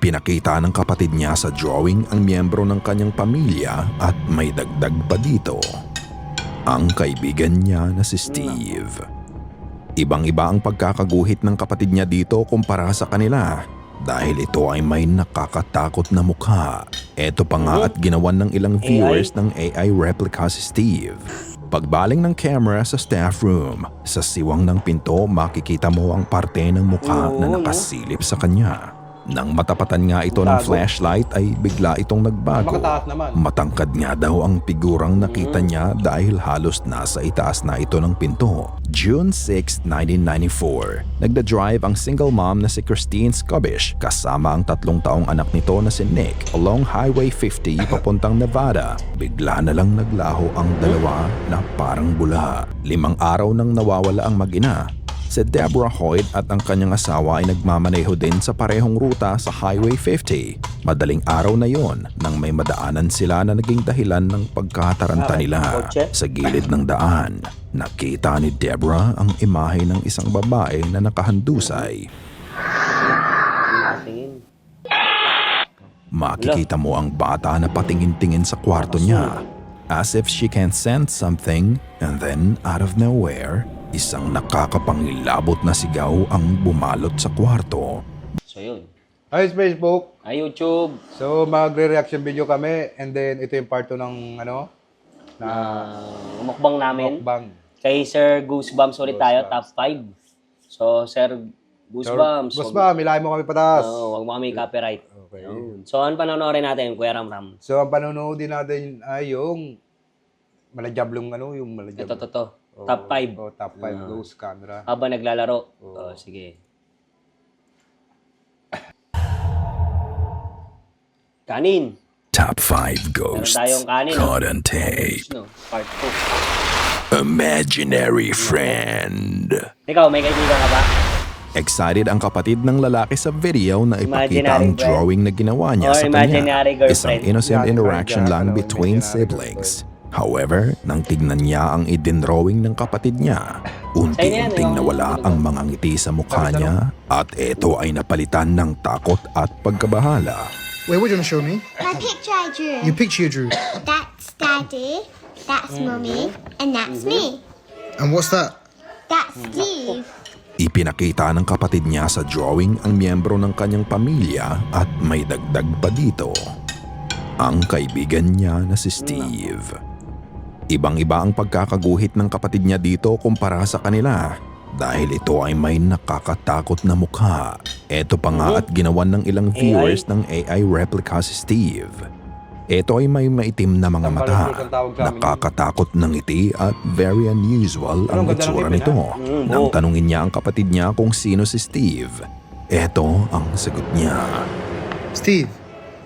Ipinakita ng kapatid niya sa drawing ang miyembro ng kanyang pamilya at may dagdag pa dito, ang kaibigan niya na si Steve. Ibang-iba ang pagkakaguhit ng kapatid niya dito kumpara sa kanila dahil ito ay may nakakatakot na mukha. Ito pa nga at ginawan ng ilang viewers ng AI replica si Steve. Pagbaling ng camera sa staff room, sa siwang ng pinto makikita mo ang parte ng mukha na nakasilip sa kanya. Nang matapatan nga ito ng flashlight ay bigla itong nagbago. Matangkad nga daw ang figurang nakita niya dahil halos nasa itaas na ito ng pinto. June 6, 1994, nagda-drive ang single mom na si Christine Skubish kasama ang 3 taong anak nito na si Nick along Highway 50 papuntang Nevada. Bigla na lang naglaho ang dalawa na parang bula. 5 araw nang nawawala ang mag-ina. Si Deborah Hoyt at ang kanyang asawa ay nagmamaneho din sa parehong ruta sa Highway 50. Madaling araw na yon nang may madaanan sila na naging dahilan ng pagkataranta nila. Sa gilid ng daan, nakita ni Deborah ang imahe ng isang babae na nakahandusay. Makikita mo ang bata na patingin-tingin sa kwarto niya as if she can sense something, and then out of nowhere, isang nakakapangilabot na sigaw ang bumalot sa kwarto. So yun. Hi Facebook. Hi YouTube. So magre-reaction video kami and then ito yung part 2 ng ano na Mukbang namin. mukbang. Kay Sir Goosebumps ulit tayo, top 5. So Sir Goosebumps. Goosebumps, ilahin mo kami patas. Huwag mo kami copyright. Okay. So ano panonoorin natin, Kuya Ramram? So ang panonoodin natin ay yung malajablong ano, yung malajablong. Ito. Top 5. Oh, top 5 ghost camera. Habang naglalaro. Oh, sige. Kanin. Top 5 ghosts Meron tayong kanin, caught on tape. No, part Imaginary friend. 2. Ikaw, may kaibigan ka ba? Excited ang kapatid ng lalaki sa video na ipakita Imaginary ang friend. drawing na ginawa niya Or sa imaginary kanya. girlfriend. Isang innocent Yeah, interaction yeah, lang ano, between imaginary siblings. However, nang tignan niya ang idinrawing ng kapatid niya, unti-unting nawala ang mga ngiti sa mukha niya at ito ay napalitan ng takot at pagkabahala. Wait, what do you want to show me? My picture I drew. Your picture you drew. That's Daddy, that's Mummy, and that's me. And what's that? That's Steve. Ipinakita ng kapatid niya sa drawing ang miyembro ng kanyang pamilya at may dagdag pa dito, ang kaibigan niya na si Steve. Ibang-iba ang pagkakaguhit ng kapatid niya dito kumpara sa kanila dahil ito ay may nakakatakot na mukha. Ito pa nga at ginawan ng ilang viewers ng AI replica si Steve. Ito ay may maitim na mga mata, nakakatakot na ngiti at very unusual ang itsura nito. Nang tanungin niya ang kapatid niya kung sino si Steve, ito ang sagot niya. Steve.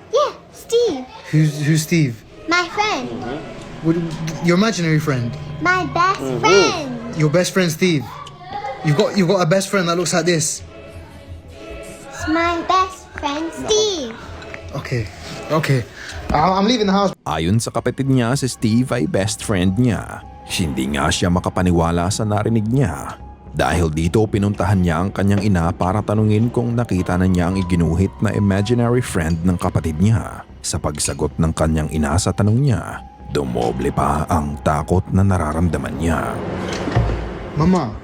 Yeah, Steve. Who's Steve? My friend. Your imaginary friend. My best friend. Your best friend Steve. You've got a best friend that looks like this. It's my best friend Steve. Okay. I'm leaving the house. Ayon sa kapatid niya, si Steve ay best friend niya. Hindi nga siya makapaniwala sa narinig niya. Dahil dito pinuntahan niya ang kanyang ina para tanungin kung nakita na niya ang iginuhit na imaginary friend ng kapatid niya. Sa pagsagot ng kanyang ina sa tanong niya, dumoble pa ang takot na nararamdaman niya. Mama.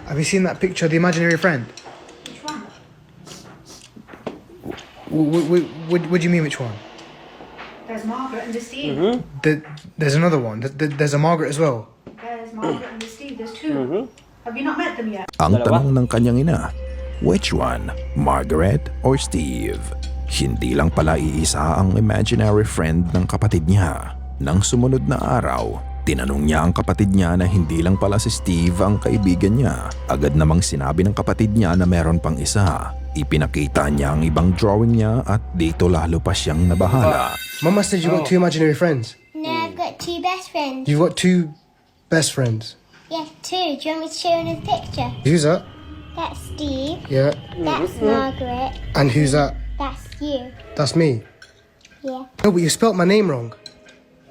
Have you seen that picture of the imaginary friend? Which one? What do you mean, which one? There's Margaret and there's Steve. There's another one. There's a Margaret as well. There's Margaret and there's Steve. There's two. Have you not met them yet? Ang tanong ng kanyang ina, which one, Margaret or Steve? Hindi lang pala iisa ang imaginary friend ng kapatid niya. Nang sumunod na araw, tinanong niya ang kapatid niya na hindi lang pala si Steve ang kaibigan niya. Agad namang sinabi ng kapatid niya na meron pang isa. Ipinakita niya ang ibang drawing niya at dito lalo pa siyang nabahala. Mama said you've got 2 imaginary friends. No, I've got 2 best friends. You've got 2 best friends. Yeah, 2. Do you want me to show you a picture? Who's that? That's Steve. Yeah. That's Margaret. And who's that? That's you. That's me. Yeah. No, but you spelt my name wrong.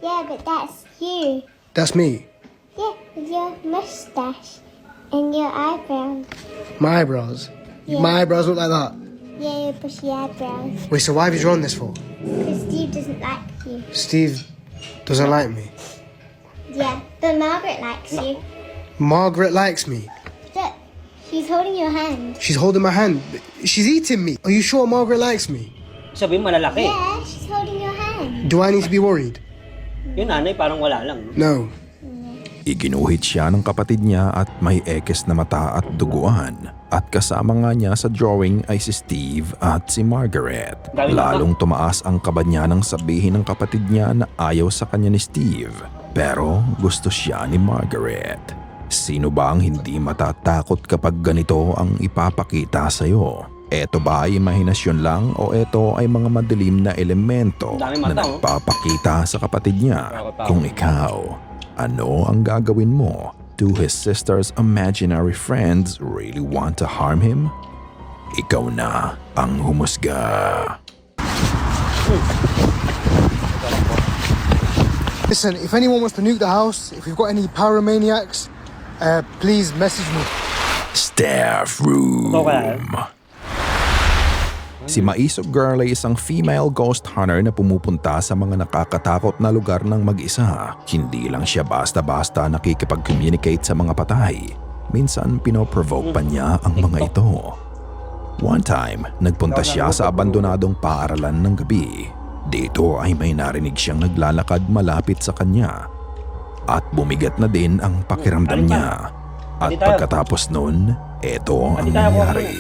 Yeah, but that's you. That's me. Yeah, with your mustache and your eyebrows. My eyebrows. Yeah. My eyebrows look like that. Yeah, bushy eyebrows. Wait, so why have you drawn this for? Because Steve doesn't like you. Steve doesn't like me. Yeah, but Margaret likes you. Margaret likes me. Look, she's holding your hand. She's holding my hand. She's eating me. Are you sure Margaret likes me? Sabihin malalaki. Yeah, she's holding your hand. Do I need to be worried? Yung nanay parang wala lang. No? No. Iginuhit siya ng kapatid niya at may ekes na mata at duguan. At kasama nga niya sa drawing ay si Steve at si Margaret. Lalong tumaas ang kaba niya nang sabihin ng kapatid niya na ayaw sa kanya ni Steve. Pero gusto siya ni Margaret. Sino ba ang hindi matatakot kapag ganito ang ipapakita sa'yo? Eto ba ay imahinasyon lang o eto ay mga madilim na elemento Dami na mata, oh. nagpapakita sa kapatid niya? Kung ikaw, ano ang gagawin mo? Do his sister's imaginary friends really want to harm him? Ikaw na ang humusga. Listen, if anyone wants to nuke the house, if we've got any pyromaniacs, please message me. Staff room. Ito kaya. Si Maisog Girl ay isang female ghost hunter na pumupunta sa mga nakakatakot na lugar ng mag-isa. Hindi lang siya basta-basta nakikipag-communicate sa mga patay. Minsan pinoprovoke pa niya ang mga ito. One time, nagpunta siya sa abandonadong paaralan ng gabi. Dito ay may narinig siyang naglalakad malapit sa kanya. At bumigat na din ang pakiramdam niya. At pagkatapos nun, eto ang nangyari.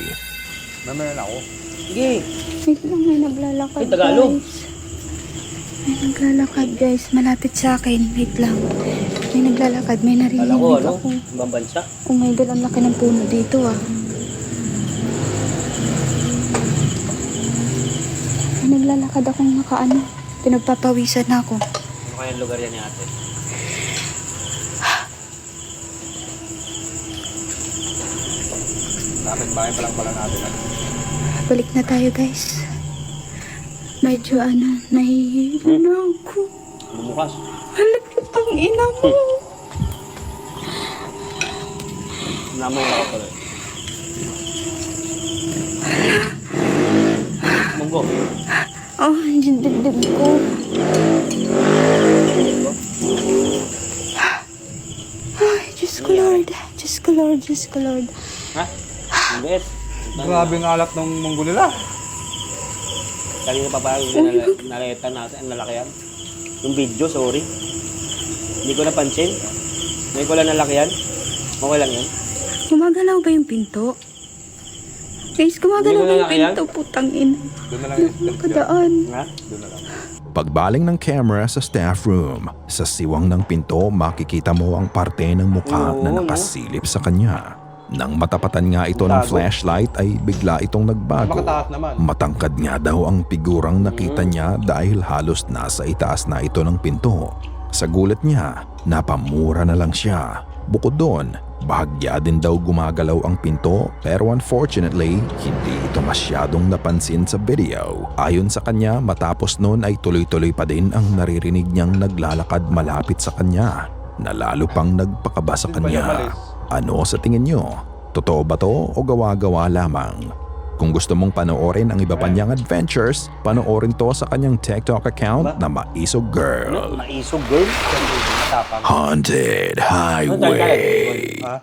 Mamaya na ako. Sige. Wait lang, may naglalakad, Ay, Tagalog. guys. May naglalakad, guys. Malapit sa akin. Wait lang. May naglalakad. May narinig Kala ko, ano? ako. Ibang bansa. Oh my God, ang laki ng puno dito, ah. May naglalakad akong nakaano. Pinagpapawisan na ako. Ano kaya lugar yan ni ate? Kapit bahay pa lang pala natin. Balik na tayo, guys. Medyo nahihilo na ako. Bumukas. Halapit ang ina mo. Namay ako pala. Munggo. Oh, yung dibdib ko. Ay, Diyos ko, Lord. Diyos ko, Lord. Diyos ko, Lord. Ha? Hindi. Grabe ng alat ng munggo nila. Kanina pa parang nalita natin ang lalakihan. Yung video, sorry. Hindi ko napansin. Hindi ko lang nalakihan. Okay lang yan. Gumagalaw ba yung pinto? Guys, gumagalaw Hindi ko ba yung nalakihan? pinto? Putang ina. Doon na lang Hindi ako makadaan. Ha? Doon na lang. Pagbaling ng camera sa staff room, sa siwang ng pinto makikita mo ang parte ng mukha na nakasilip sa kanya. Nang matapatan nga ito ng flashlight ay bigla itong nagbago. Makataas naman. Matangkad nga daw ang figurang nakita niya dahil halos nasa itaas na ito ng pinto. Sa gulat niya, napamura na lang siya. Bukod doon, bahagya din daw gumagalaw ang pinto pero unfortunately, hindi ito masyadong napansin sa video. Ayon sa kanya, matapos noon ay tuloy-tuloy pa din ang naririnig niyang naglalakad malapit sa kanya na lalo pang nagpakaba sa kanya. Ano sa tingin niyo? Totoo ba to o gawa-gawa lamang? Kung gusto mong panoorin ang iba pa niyang adventures, panoorin to sa kanyang TikTok account na Maisog Girl. Maisog girl. Matapang. Haunted Highway. Ha?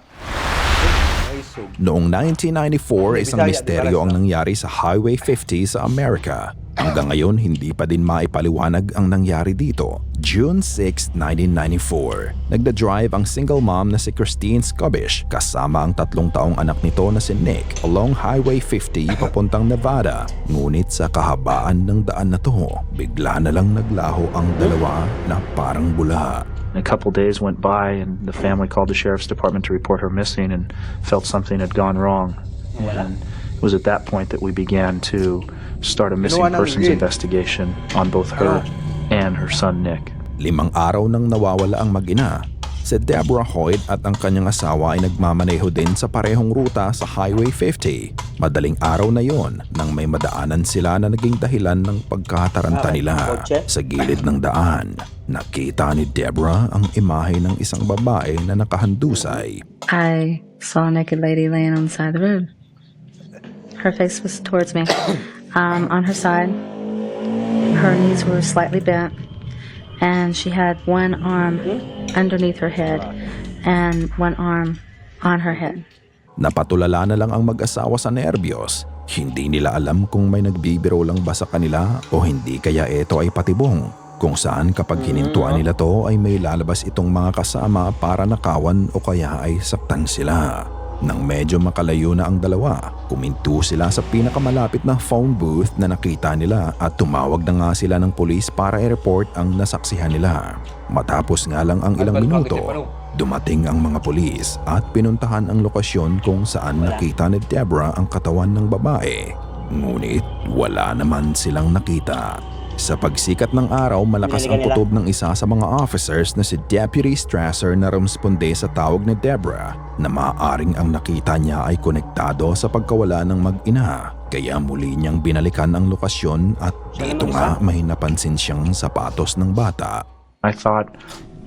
Ay, sug. Noong 1994, isang misteryo ang nangyari sa Highway 50 sa Amerika. Hanggang ngayon, hindi pa din maipaliwanag ang nangyari dito. June 6, 1994. Nagda-drive ang single mom na si Christine Skubish kasama ang 3 taong anak nito na si Nick along Highway 50 papuntang Nevada. Ngunit sa kahabaan ng daan na to, bigla na lang naglaho ang dalawa na parang bula. A couple days went by and the family called the sheriff's department to report her missing and felt something had gone wrong. And it was at that point that we began to start a missing persons investigation on both her and her son Nick. 5 araw nang nawawala ang mag-ina. Si Deborah Hoyt at ang kanyang asawa ay nagmamaneho din sa parehong ruta sa Highway 50. Madaling araw na yon nang may madaanan sila na naging dahilan ng pagkataranta nila. Sa gilid ng daan, nakita ni Deborah ang imahe ng isang babae na nakahandusay. I saw a naked lady laying on the side of the road. Her face was towards me. On her side, her knees were slightly bent, and she had one arm underneath her head and one arm on her head. Napatulala na lang ang mag-asawa sa nerbiyos. Hindi nila alam kung may nagbibiro lang ba sa kanila o hindi, kaya ito ay patibong. Kung saan kapag hinintuan nila to ay may lalabas itong mga kasama para nakawan o kaya ay saktan sila. Nang medyo makalayo na ang dalawa, kuminto sila sa pinakamalapit na phone booth na nakita nila at tumawag na nga sila ng pulis para i-report ang nasaksihan nila. Matapos nga lang ang ilang minuto, dumating ang mga pulis at pinuntahan ang lokasyon kung saan nakita ni Deborah ang katawan ng babae. Ngunit wala naman silang nakita. Sa pagsikat ng araw, malakas ang kutob ng isa sa mga officers na si Deputy Strasser na rumesponde sa tawag ni Deborah na maaaring ang nakita niya ay konektado sa pagkawala ng mag-ina. Kaya muli niyang binalikan ang lokasyon at dito nga may napansin siyang sapatos ng bata. I thought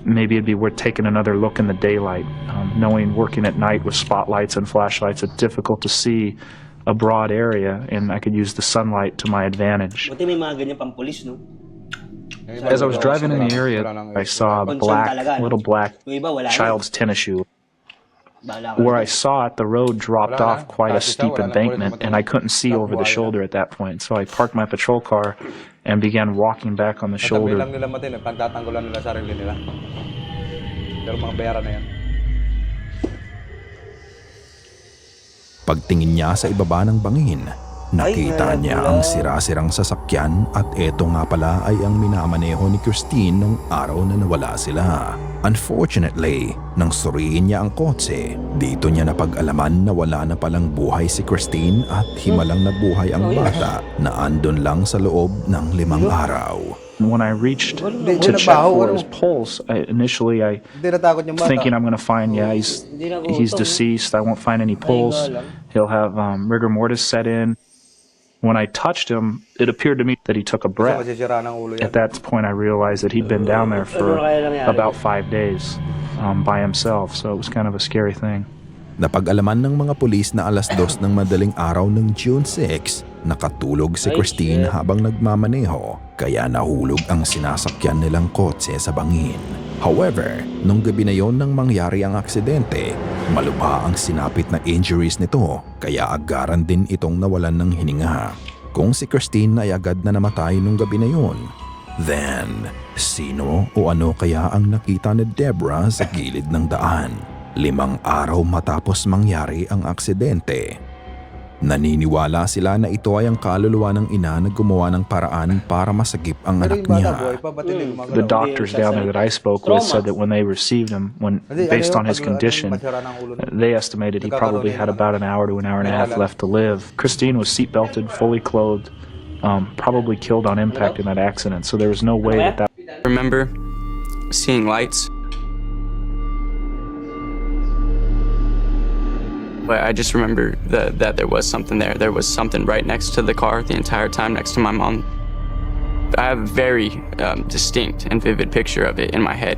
maybe it'd be worth taking another look in the daylight. Knowing working at night with spotlights and flashlights, it's difficult to see a broad area, and I could use the sunlight to my advantage. Buti may mga ganyan pang pulis, no? As I was driving in the area, I saw a little black Yung iba, wala na. child's tennis shoe. Bahala ka Where na. I saw it, the road dropped off quite a steep embankment, and I couldn't see over the shoulder at that point. So I parked my patrol car and began walking back on the Sabihin shoulder. lang nila Matin, pagtatanggulan nila sarili nila. Pero mga bayaran na yan. Pagtingin niya sa ibaba ng bangin, nakita niya ang sira-sirang sasakyan at eto nga pala ay ang minamaneho ni Christine nung araw na nawala sila. Unfortunately, nang suriin niya ang kotse, dito niya napag-alaman na wala na palang buhay si Christine at himalang nabuhay ang bata na andon lang sa loob ng 5 araw. When I reached to Hindi check nagbaho, for ano? his pulse, initially I Hindi natakot yung bata. thinking I'm going to find, he's deceased. I won't find any pulse. He'll have rigor mortis set in. When I touched him, it appeared to me that he took a Kasi breath. masisira ng ulo yan. At that point, I realized that he'd been down there for about 5 days by himself. So it was kind of a scary thing. Napag-alaman ng mga pulis na 2:00 ng madaling araw ng June 6, nakatulog si Christine habang nagmamaneho, kaya nahulog ang sinasakyan nilang kotse sa bangin. However, nung gabi na yon nang mangyari ang aksidente, malubha ang sinapit na injuries nito, kaya agaran din itong nawalan ng hininga. Kung si Christine ay agad na namatay nung gabi na yon, then sino o ano kaya ang nakita ni Deborah sa gilid ng daan? 5 araw matapos mangyari ang aksidente. Naniniwala sila na ito ay ang kaluluwa ng ina na gumawa ng paraan para masagip ang Pero anak yung bata, niya. buhay pa, ba't hindi gumagalaw? The doctors down there that I spoke with said that when they received him, based on his condition, they estimated he probably had about an hour to an hour and a half left to live. Christine was seatbelted, fully clothed, probably killed on impact in that accident. So there was no way that I remember seeing lights, but I just remember that there was something there. There was something right next to the car the entire time, next to my mom. I have a very distinct and vivid picture of it in my head.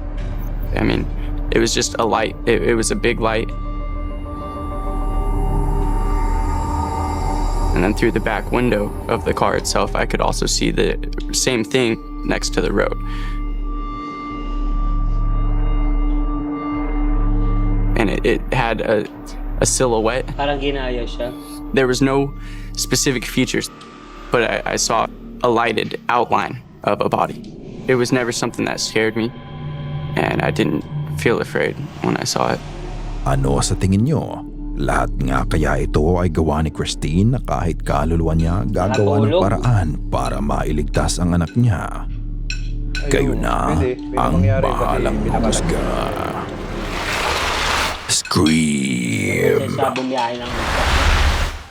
I mean, it was just a light. It was a big light. And then through the back window of the car itself, I could also see the same thing next to the road. And it had a silhouette. Parang ginaya siya. There was no specific features, but I saw a lighted outline of a body. It was never something that scared me, and I didn't feel afraid when I saw it. Ano sa tingin nyo? Lahat nga kaya ito ay gawa ni Christine na kahit kaluluwa niya gagawa ng paraan para mailigtas ang anak niya. Kayo na ang bahalang humusga. Scream! Sa bumiyahe ng...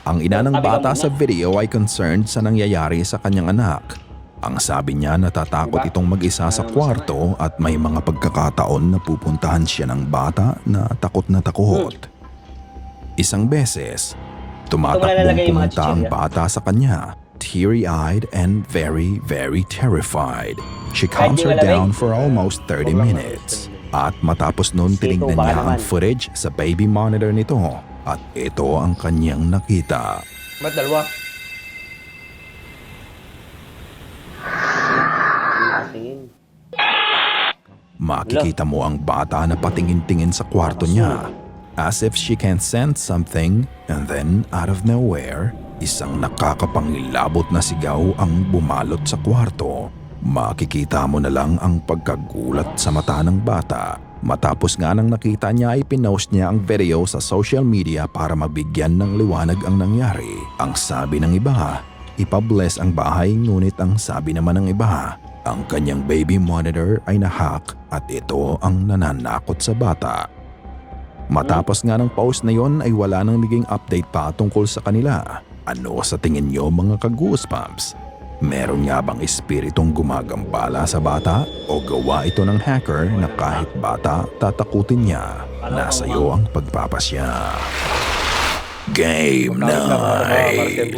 Ang ina ng bata sa video ay concerned sa nangyayari sa kanyang anak. Ang sabi niya natatakot itong mag-isa sa kwarto at may mga pagkakataon na pupuntahan siya ng bata na takot na takot. Isang beses, tumatakbong pumunta ang bata sa kanya, teary-eyed and very, very terrified. She calms her down for almost 30 minutes. At matapos nun tinignan niya ang footage sa baby monitor nito at ito ang kanyang nakita. Ba't dalawa? Tingin. Makikita mo ang bata na patingin-tingin sa kwarto niya as if she can sense something, and then out of nowhere, isang nakakapangilabot na sigaw ang bumalot sa kwarto. Makikita mo na lang ang pagkagulat sa mata ng bata. Matapos nga nang nakita niya ay pinost niya ang video sa social media para mabigyan ng liwanag ang nangyari. Ang sabi ng iba, ipabless ang bahay, ngunit ang sabi naman ng iba, ang kanyang baby monitor ay nahack at ito ang nananakot sa bata. Matapos nga ng post na yon ay wala nang naging update pa tungkol sa kanila. Ano sa tingin nyo mga ka-goosebumps? Meron nga bang espiritong gumagambala sa bata o gawa ito ng hacker na kahit bata tatakutin niya? Nasa iyo ang pagpapasya. Game night!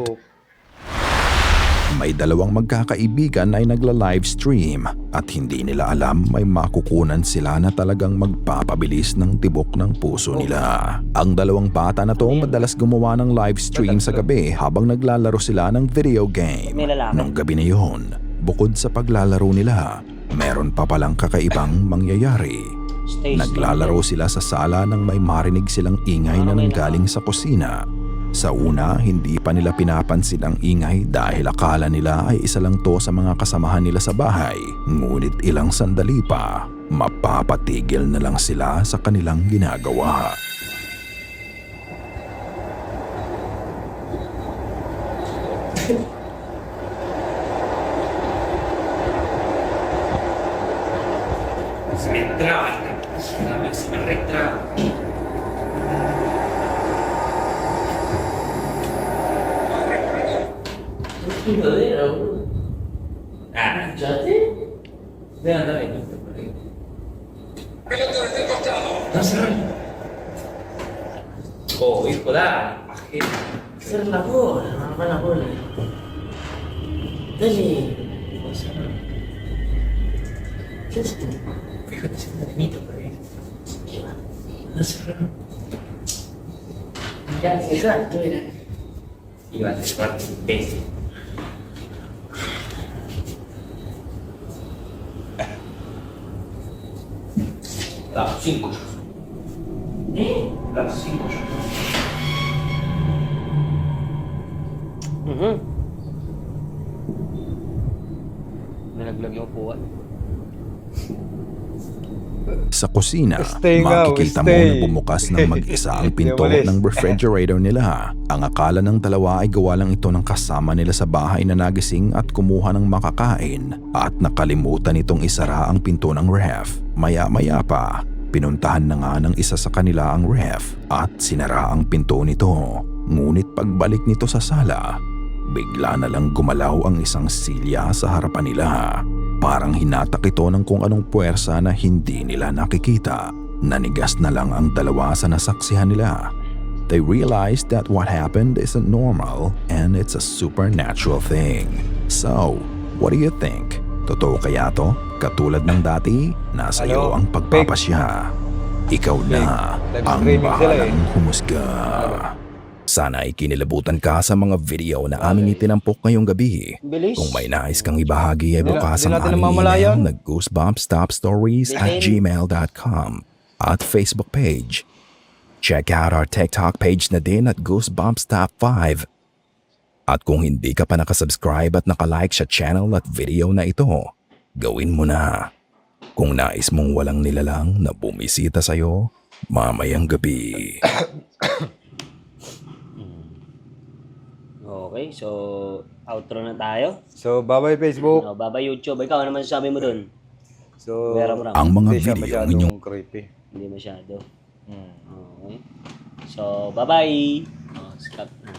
May dalawang magkakaibigan ay nagla-live stream at hindi nila alam may makukunan sila na talagang magpapabilis ng tibok ng puso nila. Ang dalawang bata na to madalas gumawa ng live stream sa gabi habang naglalaro sila ng video game. Nung gabi na yun, bukod sa paglalaro nila, meron pa palang kakaibang mangyayari. Naglalaro sila sa sala nang may marinig silang ingay na nanggaling sa kusina. Sa una, hindi pa nila pinapansin ang ingay dahil akala nila ay isa lang to sa mga kasamahan nila sa bahay. Ngunit ilang sandali pa, mapapatigil na lang sila sa kanilang ginagawa. Nalaglag yung upuan. Sa kusina, Stay nga, makikita mo stay. na bumukas ng mag-isa ang pinto Walis. ng refrigerator nila. Ang akala ng dalawa ay gawa lang ito ng kasama nila sa bahay na nagising at kumuha ng makakain at nakalimutan itong isara ang pinto ng ref. Maya-maya pa, pinuntahan na nga ng isa sa kanila ang ref at sinara ang pinto nito. Ngunit pagbalik nito sa sala, bigla na lang gumalaw ang isang silya sa harapan nila. Parang hinatak ito ng kung anong puwersa na hindi nila nakikita. Nanigas na lang ang dalawa sa nasaksihan nila. They realized that what happened isn't normal and it's a supernatural thing. So, what do you think? Totoo kaya to? Katulad ng dati, nasa iyo ang pagpapasya. Ikaw na ang bahalang humusga. Sana ay kinilabutan ka sa mga video na aming itinampok ngayong gabi. Kung may nais kang ibahagi ay bukas ang aming email na goosebumps@gmail.com at Facebook page. Check out our TikTok page na din at Goosebumps Top 5. At kung hindi ka pa nakasubscribe at nakalike sa channel at video na ito, gawin mo na. Kung nais mong walang nilalang na bumisita sa'yo mamayang gabi. Okay, so outro na tayo. So, bye-bye Facebook. No, baba YouTube. Ikaw, ano masasabi mo dun? So, Ang mga hindi siya video masyadong ninyong creepy. Hindi masyado. Okay. So, bye-bye. Oh, stop na.